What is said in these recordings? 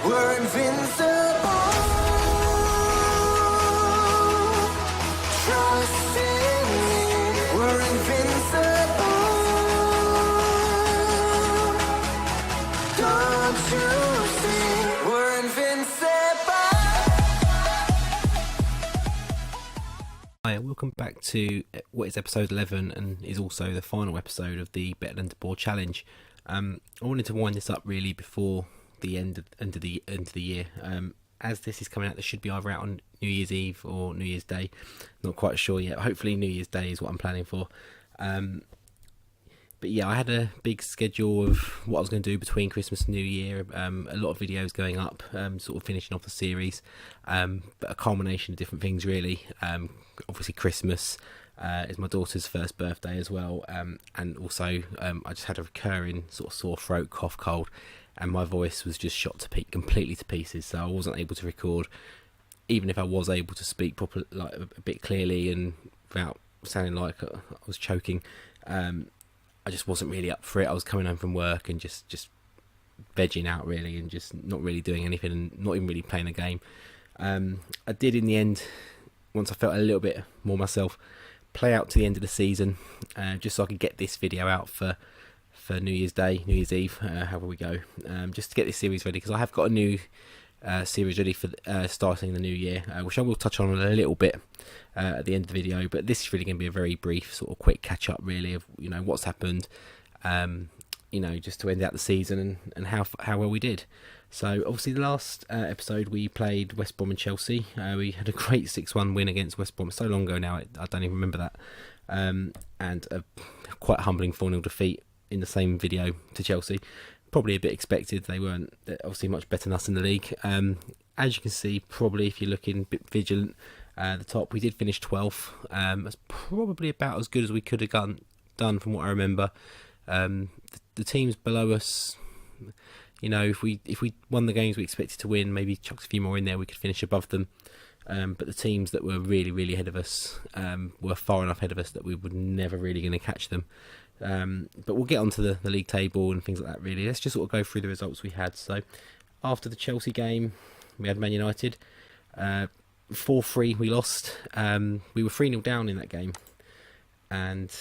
We're invincible. Trust in me. We're invincible. Don't you see? We're invincible. Hi, welcome back to what is episode 11 and is also the final episode of the Ep11-Finale challenge. I wanted to wind this up really before the end of the year. As this is coming out, this should be either out on New Year's Eve or New Year's Day. Not quite sure yet. Hopefully New Year's Day is what I'm planning for. But yeah, I had a big schedule of what I was going to do between Christmas and New Year. A lot of videos going up, sort of finishing off the series. But a culmination of different things really. Obviously Christmas is my daughter's first birthday as well. And also I just had a recurring sort of sore throat, cough, cold. And my voice was just shot completely to pieces. So I wasn't able to record. Even if I was able to speak properly, like a bit clearly and without sounding like I was choking. I just wasn't really up for it. I was coming home from work and just vegging out really and just not really doing anything and not even really playing a game. I did in the end, once I felt a little bit more myself, play out to the end of the season just so I could get this video out for New Year's Day, New Year's Eve, however we go, just to get this series ready because I have got a new series ready for starting the new year, which I will touch on a little bit at the end of the video, but this is really going to be a very brief sort of quick catch up really of what's happened, just to end out the season and how well we did. So obviously the last episode we played West Brom and Chelsea. We had a great 6-1 win against West Brom so long ago now I don't even remember that, and a quite humbling 4-0 defeat in the same video to Chelsea. Probably a bit expected. They weren't obviously much better than us in the league. As you can see, probably if you're looking a bit vigilant, the top, we did finish 12th. That's probably about as good as we could have done from what I remember. The teams below us, if we won the games we expected to win, maybe chucked a few more in there, we could finish above them. But the teams that were really, really ahead of us were far enough ahead of us that we were never really going to catch them. But we'll get onto the league table and things like that really. Let's just sort of go through the results we had. So after the Chelsea game, we had Man United. 4-3 we lost. We were 3-0 down in that game. And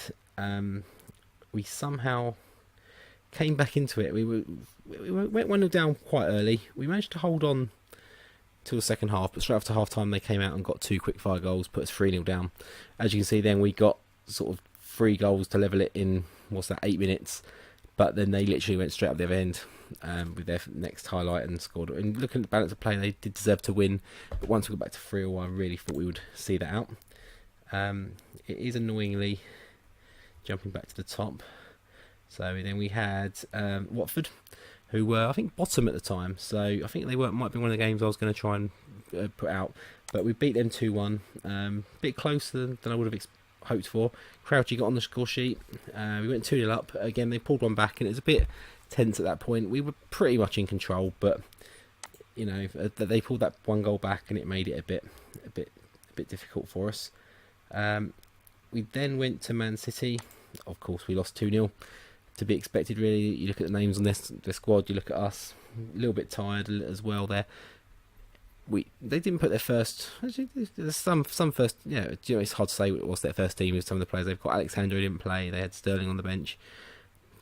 we somehow came back into it. We went 1-0 down quite early. We managed to hold on till the second half, but straight after half time they came out and got 2 quick fire goals, put us 3-0 down. As you can see then we got sort of 3 goals to level it in, 8 minutes, but then they literally went straight up the other end with their next highlight and scored. And looking at the balance of play, they did deserve to win, but once we got back to 3-0 I really thought we would see that out. It is annoyingly jumping back to the top. So then we had Watford, who were I think bottom at the time, so I think they might be one of the games I was going to try and put out, but we beat them 2-1, a bit closer than I would have hoped for. Crouchy got on the score sheet. We went 2-0 up. Again, they pulled one back, and it was a bit tense at that point. We were pretty much in control, but they pulled that 1 goal back, and it made it a bit difficult for us. We then went to Man City. Of course, we lost 2-0. To be expected, really. You look at the names on the squad. You look at us, a little bit tired as well there. They didn't put their first. Actually, there's some first. It's hard to say what was their first team with some of the players they've got. Alexander who didn't play. They had Sterling on the bench.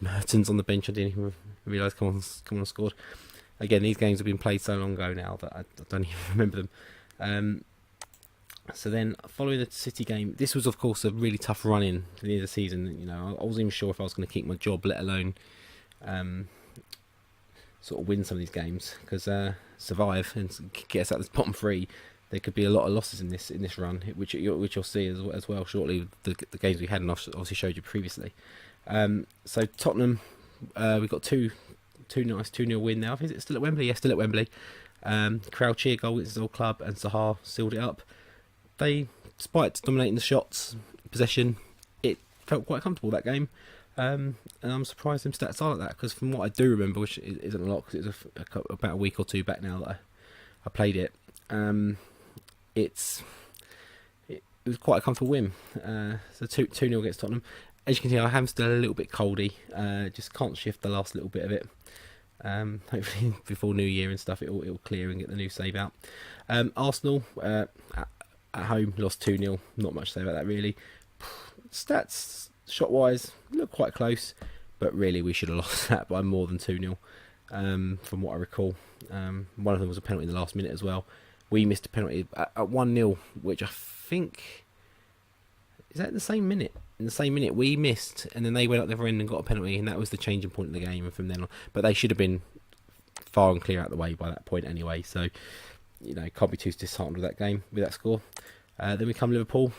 Mertens on the bench. I didn't even realise come on scored. Again, these games have been played so long ago now that I don't even remember them. So then, following the City game, this was of course a really tough run in to the end of the season. I wasn't even sure if I was going to keep my job, let alone sort of win some of these games, because survive and get us out of the bottom 3. There could be a lot of losses in this run, which you'll see as well shortly. The games we had, and obviously showed you previously. So Tottenham, we got two nice 2-0 win now. I think it's still at Wembley. Yeah, still at Wembley. Crowd cheer goal against his old club, and Zaha sealed it up. They, despite dominating the shots, possession, it felt quite comfortable that game. And I'm surprised them stats are like that, because from what I do remember, which isn't a lot because it was about a week or two back now that I played it, it was quite a comfortable win. So 2-0 against Tottenham. As you can see, I am still a little bit coldy. Just can't shift the last little bit of it. Hopefully before New Year and stuff, it'll clear and get the new save out. Arsenal at home lost 2-0. Not much to say about that really. Stats shot wise look quite close, but really we should have lost that by more than 2-0. From what I recall, one of them was a penalty in the last minute as well. We missed a penalty at 1-0, which I think is that in the same minute. In the same minute we missed, and then they went up the other end and got a penalty, and that was the changing point of the game. And from then on, but they should have been far and clear out of the way by that point anyway. So can't be too disheartened with that game, with that score. Then we come Liverpool,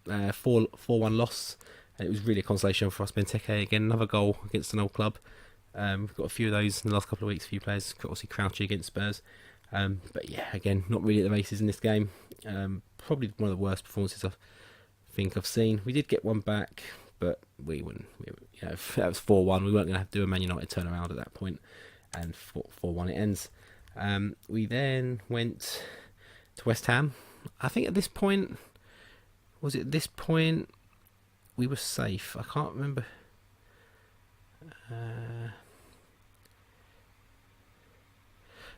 4-1 loss. And it was really a consolation for us. Benteke again, another goal against an old club. We've got a few of those in the last couple of weeks. A few players, obviously Crouchy against Spurs. But yeah, again, not really at the races in this game. Probably one of the worst performances I think I've seen. We did get one back, but we wouldn't. If that was 4-1, we weren't going to have to do a Man United turnaround at that point. And 4-1 it ends. We then went to West Ham. I think at this point, we were safe. I can't remember.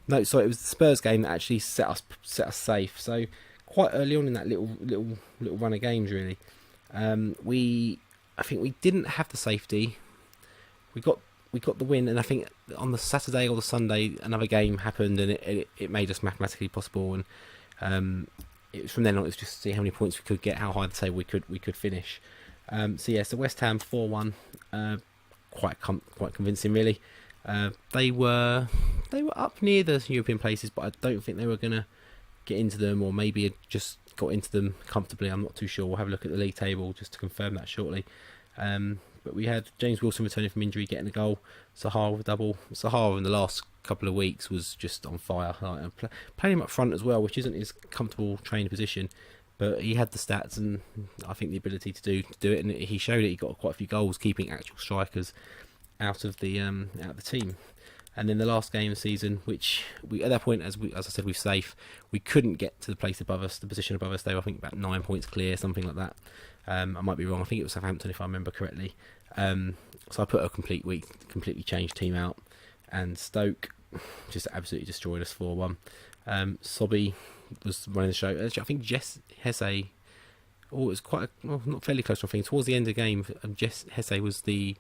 No, sorry, it was the Spurs game that actually set us safe. So quite early on in that little run of games, really, I think we didn't have the safety. We got the win, and I think on the Saturday or the Sunday another game happened, and it made us mathematically possible. And it was from then on, it was just to see how many points we could get, how high the table we could finish. So West Ham 4-1, quite convincing really. They were up near the European places, but I don't think they were going to get into them, or maybe just got into them comfortably. I'm not too sure. We'll have a look at the league table just to confirm that shortly. But we had James Wilson returning from injury, getting a goal. Sahara with a double. Sahara in the last couple of weeks was just on fire. Playing him up front as well, which isn't his comfortable trained position, but he had the stats and I think the ability to do it, and he showed it. He got quite a few goals, keeping actual strikers out of the team. And then the last game of the season, which we at that point, as I said, we're safe. We couldn't get to the place above us, the position above us. They were, I think, about 9 points clear, something like that. I might be wrong. I think it was Southampton, if I remember correctly. So I put a completely changed team out, and Stoke just absolutely destroyed us 4-1. Sobby was running the show. Actually, I think Jess Hesse. It was not fairly close. I think towards the end of the game, Jess Hesse was the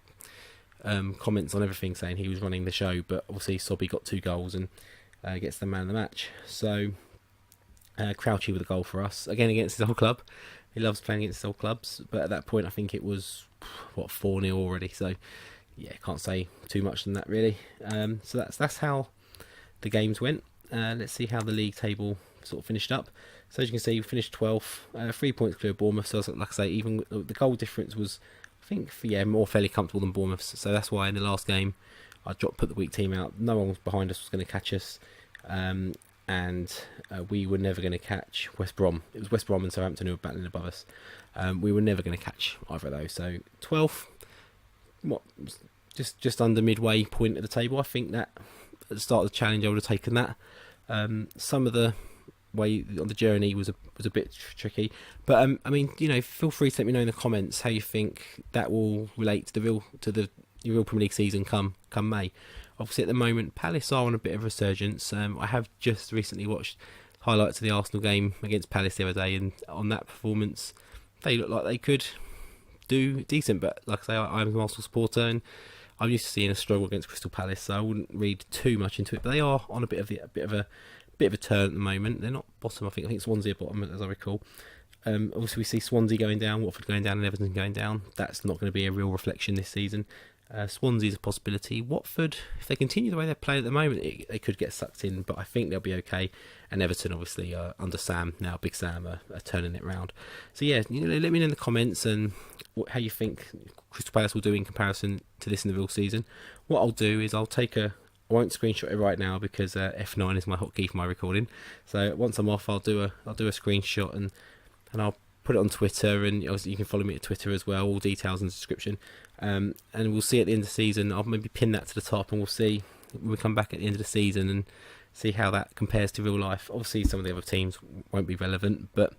comments on everything, saying he was running the show, but obviously Sobby got 2 goals and gets the man of the match. So Crouchy with a goal for us, again against his old club. He loves playing against his old clubs, but at that point I think it was 4-0 already, so yeah, can't say too much than that really. So that's how the games went. Let's see how the league table sort of finished up. So as you can see, we finished 12th, 3 points clear of Bournemouth. So like I say, even the goal difference was, I think, more fairly comfortable than Bournemouth. So that's why in the last game I put the weak team out. No one was behind us was going to catch us, and we were never going to catch West Brom. It was West Brom and Southampton who were battling above us. We were never going to catch either of those. So 12th, just under midway point of the table. I think that at the start of the challenge I would have taken that. Some of the way on the journey was a bit tricky, but I mean, feel free to let me know in the comments how you think that will relate to the real Premier League season come May. Obviously at the moment Palace are on a bit of a resurgence. I have just recently watched highlights of the Arsenal game against Palace the other day, and on that performance they look like they could do decent, but like I say, I'm an Arsenal supporter and I'm used to seeing a struggle against Crystal Palace, so I wouldn't read too much into it. But they are on a bit of a turn at the moment. They're not bottom. I think Swansea are bottom, as I recall. Obviously, we see Swansea going down, Watford going down, and Everton going down. That's not going to be a real reflection this season. Swansea is a possibility. Watford, if they continue the way they're playing at the moment, they could get sucked in, but I think they'll be okay. And Everton, obviously, under Sam now, Big Sam, are turning it round. So yeah, let me know in the comments and how you think Crystal Palace will do in comparison to this in the real season. What I'll do is I won't screenshot it right now because F9 is my hotkey for my recording. So once I'm off, I'll do a screenshot and I'll put it on Twitter, and you can follow me at Twitter as well. All details in the description. And we'll see at the end of the season. I'll maybe pin that to the top, and we'll see when we come back at the end of the season and see how that compares to real life. Obviously, some of the other teams won't be relevant, but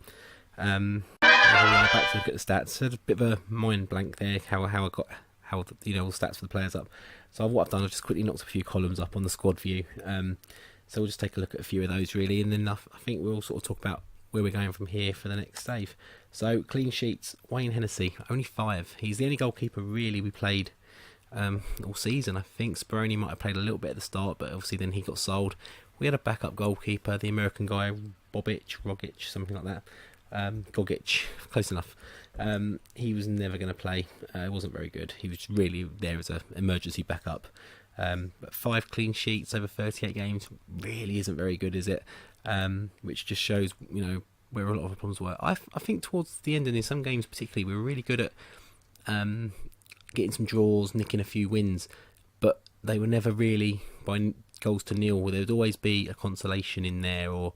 back to look at the stats. So a bit of a mind blank there. How how all the stats for the players up. So what I've done, I've just quickly knocked a few columns up on the squad view. So we'll just take a look at a few of those really, and then I think we'll sort of talk about where we're going from here for the next save. So clean sheets, Wayne Hennessy, only 5. He's the only goalkeeper really we played all season. I think Speroni might have played a little bit at the start, but obviously then he got sold. We had a backup goalkeeper, the American guy, Rogic, something like that. Gogic, close enough. He was never going to play. It wasn't very good. He was really there as an emergency backup. But 5 clean sheets over 38 games really isn't very good, is it? Which just shows, where a lot of the problems were. I think towards the end, and in some games particularly, we were really good at getting some draws, nicking a few wins, but they were never really by goals to nil. There would always be a consolation in there, or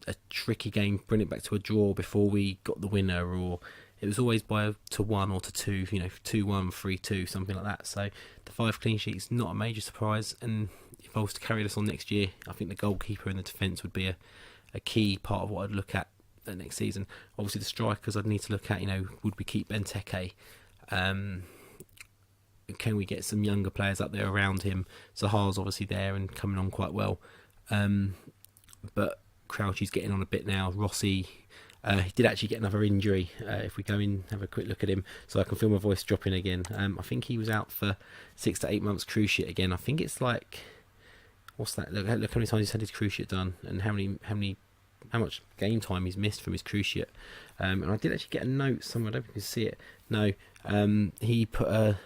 a tricky game, bring it back to a draw before we got the winner, or it was always to 1 or to 2, 2-1, 3-2, something like that. So the 5 clean sheets, not a major surprise, and if I was to carry this on next year, I think the goalkeeper and the defence would be a key part of what I'd look at next season. Obviously the strikers I'd need to look at, would we keep Benteke? Can we get some younger players up there around him? Zaha's obviously there and coming on quite well, but Crouchy's getting on a bit now. Rossi, he did actually get another injury. If we go in, have a quick look at him, so I can feel my voice dropping again. I think he was out for 6 to 8 months cruciate again. I think it's like, what's that? Look how many times he's had his cruciate done, and how much game time he's missed from his cruciate. And I did actually get a note somewhere. I don't think you can see it. No, he put a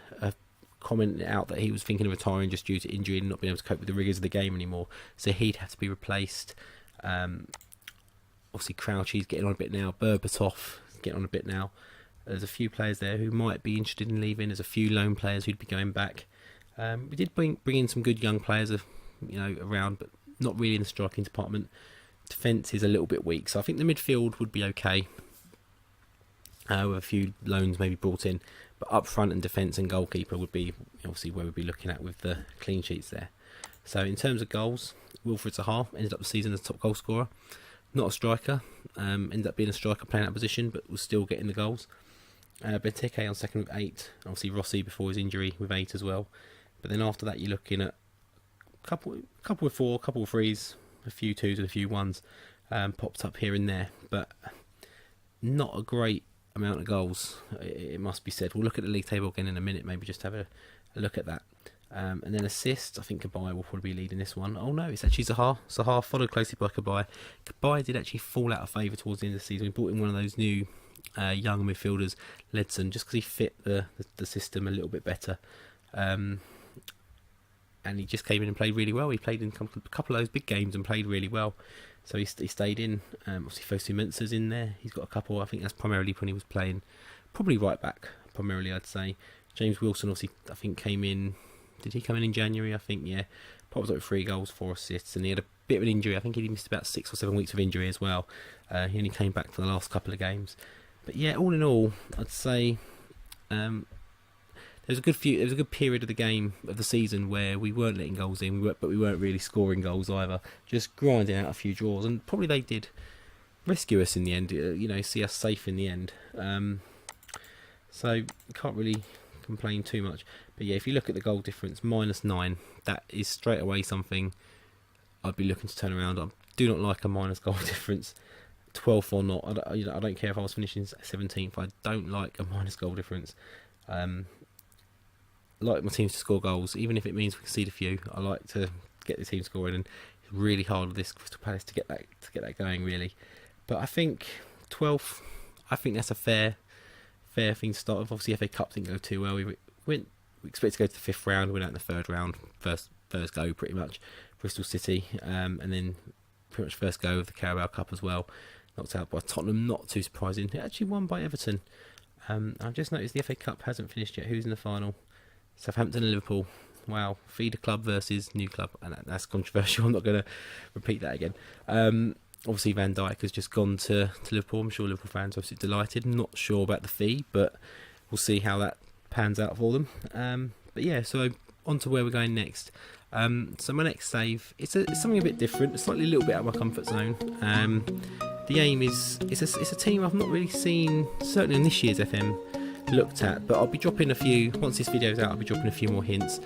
comment out that he was thinking of retiring just due to injury and not being able to cope with the rigours of the game anymore. So he'd have to be replaced. Obviously Crouchy's getting on a bit now. Berbatov getting on a bit now. There's a few players there who might be interested in leaving. There's a few loan players who'd be going back. We did bring in some good young players, around, but not really in the striking department. Defence is a little bit weak, so I think the midfield would be okay, with a few loans maybe brought in. But up front and defence and goalkeeper would be obviously where we'd be looking at with the clean sheets there. So in terms of goals, Wilfried Zaha ended up the season as top goal scorer. Not a striker, ended up being a striker playing that position, but was still getting the goals. Benteke on second with 8. Obviously Rossi before his injury with 8 as well. But then after that you're looking at a couple with 4, a couple of 3s, a few 2s and a few 1s popped up here and there, but not a great amount of goals, it must be said. We'll look at the league table again in a minute, maybe just have a look at that. And then assists, I think Kabay will probably be leading this one. Oh no, it's actually Zaha. Zaha followed closely by Kabay. Kabay did actually fall out of favour towards the end of the season. We brought in one of those new young midfielders, Ledson, just because he fit the system a little bit better. And he just came in and played really well. He played in a couple of those big games and played really well. So he stayed in. Obviously Fosu Mensah's in there. He's got a couple. I think that's primarily when he was playing, probably right back, primarily I'd say. James Wilson obviously, I think, came in. Did he come in January? I think, yeah. Popped up with 3 goals, 4 assists, and he had a bit of an injury. I think he missed about 6 or 7 weeks of injury as well. He only came back for the last couple of games. But yeah, all in all, I'd say there was a good period of the game of the season where we weren't letting goals in, but we weren't really scoring goals either. Just grinding out a few draws, and probably they did rescue us in the end. See us safe in the end. So can't really complain too much. But yeah, if you look at the goal difference, -9, that is straight away something I'd be looking to turn around. I do not like a minus goal difference, 12th or not. I don't care if I was finishing 17th. I don't like a minus goal difference. Like my teams to score goals, even if it means we concede a few. I like to get the team scoring, and it's really hard with this Crystal Palace to get that going, really. But I think 12th, I think that's a fair thing to start with. Obviously, FA Cup didn't go too well. We expect to go to the 5th round, went out in the 3rd round, first go pretty much. Bristol City, and then pretty much first go of the Carabao Cup as well. Knocked out by Tottenham, not too surprising. It actually won by Everton. I've just noticed the FA Cup hasn't finished yet. Who's in the final? Southampton and Liverpool. Wow, feeder club versus new club, and that's controversial. I'm not going to repeat that again. Obviously Van Dijk has just gone to Liverpool. I'm sure Liverpool fans are absolutely delighted. Not sure about the fee, but we'll see how that pans out for them. But yeah, so on to where we're going next. So my next save, it's something a bit different, a little bit out of my comfort zone. The aim is, it's a team I've not really seen, certainly in this year's FM looked at. But I'll be dropping a few, once this video's out, I'll be dropping a few more hints.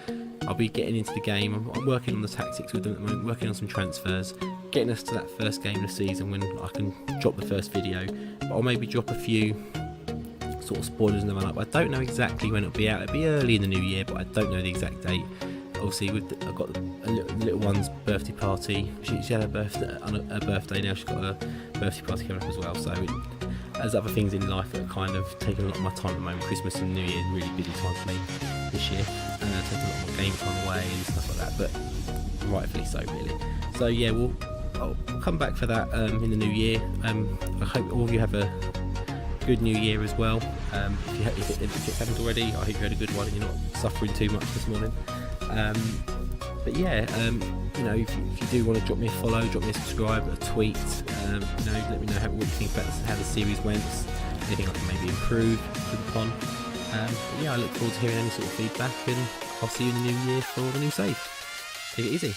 I'll be getting into the game. I'm working on the tactics with them at the moment, working on some transfers, getting us to that first game of the season when I can drop the first video. But I'll maybe drop a few sort of spoilers in the run-up. I don't know exactly when it'll be out. It'll be early in the new year, but I don't know the exact date. Obviously, I've got a little one's birthday party. She had her birthday now. She's got a birthday party coming up as well. So there's other things in life that are kind of taking a lot of my time at the moment. Christmas and New Year is really busy time for me this year. Taking a lot more game time away and stuff like that. But rightfully so, really. So yeah, I'll come back for that in the new year. I hope all of you have a good new year as well. If it haven't already, I hope you had a good one and you're not suffering too much this morning. But yeah, you know, if you do want to drop me a follow, drop me a subscribe, a tweet, you know, let me know what you think about how the series went, anything I can maybe improve upon. But yeah, I look forward to hearing any sort of feedback, and I'll see you in the new year for the new save. Take it easy.